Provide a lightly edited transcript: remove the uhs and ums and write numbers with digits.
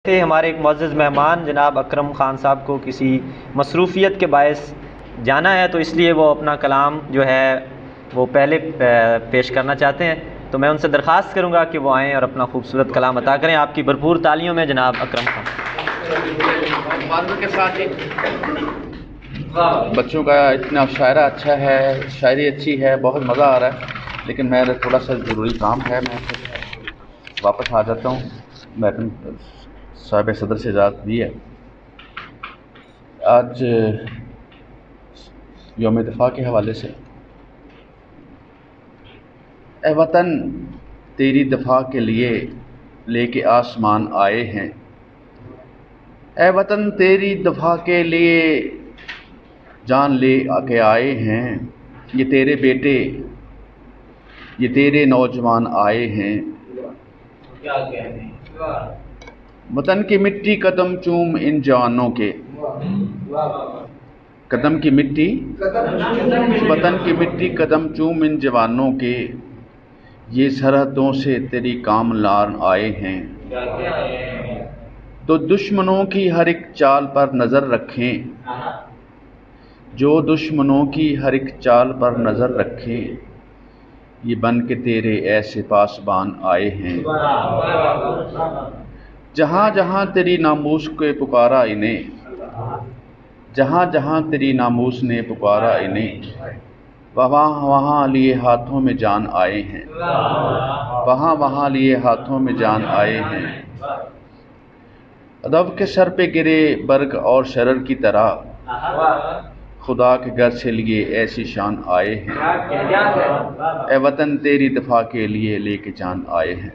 تھے ہمارے ایک معزز مہمان جناب اکرم خان صاحب کو کسی مصروفیت کے باعث جانا ہے، تو اس لیے وہ اپنا کلام جو ہے وہ پہلے پیش کرنا چاہتے ہیں، تو میں ان سے درخواست کروں گا کہ وہ آئیں اور اپنا خوبصورت کلام عطا کریں۔ آپ کی بھرپور تالیوں میں جناب اکرم خان۔ کے ساتھ بچوں کا اتنا شاعرہ اچھا ہے، شاعری اچھی ہے، بہت مزہ آ رہا ہے، لیکن میرا تھوڑا سا ضروری کام ہے، میں واپس آ جاتا ہوں۔ میڈم صاحب صدر سے اجازت دی ہے۔ آج یوم دفاع کے حوالے سے، اے وطن تیری دفاع کے لیے لے کے آسمان آئے ہیں، اے وطن تیری دفاع کے لیے جان لے کے آئے ہیں، یہ تیرے بیٹے یہ تیرے نوجوان آئے ہیں، وطن کی مٹی قدم چوم ان جوانوں کے، قدم کی مٹی وطن کی مٹی قدم چوم ان جوانوں کے، یہ سرحدوں سے تیری کام لار آئے ہیں، تو دشمنوں کی ہر ایک چال پر نظر رکھیں، جو دشمنوں کی ہر ایک چال پر نظر رکھیں، یہ بن کے تیرے ایسے پاسبان آئے ہیں، جہاں جہاں تیری ناموس کو پکارا انہیں، جہاں جہاں تیری ناموس نے پکارا انہیں، وہاں وہاں لیے ہاتھوں میں جان آئے ہیں، وہاں وہاں لیے ہاتھوں میں جان آئے ہیں، ادب کے سر پہ گرے برگ اور شرر کی طرح، خدا کے گھر سے لیے ایسی شان آئے ہیں، اے وطن تیری دفاع کے لیے لے کے جان آئے ہیں۔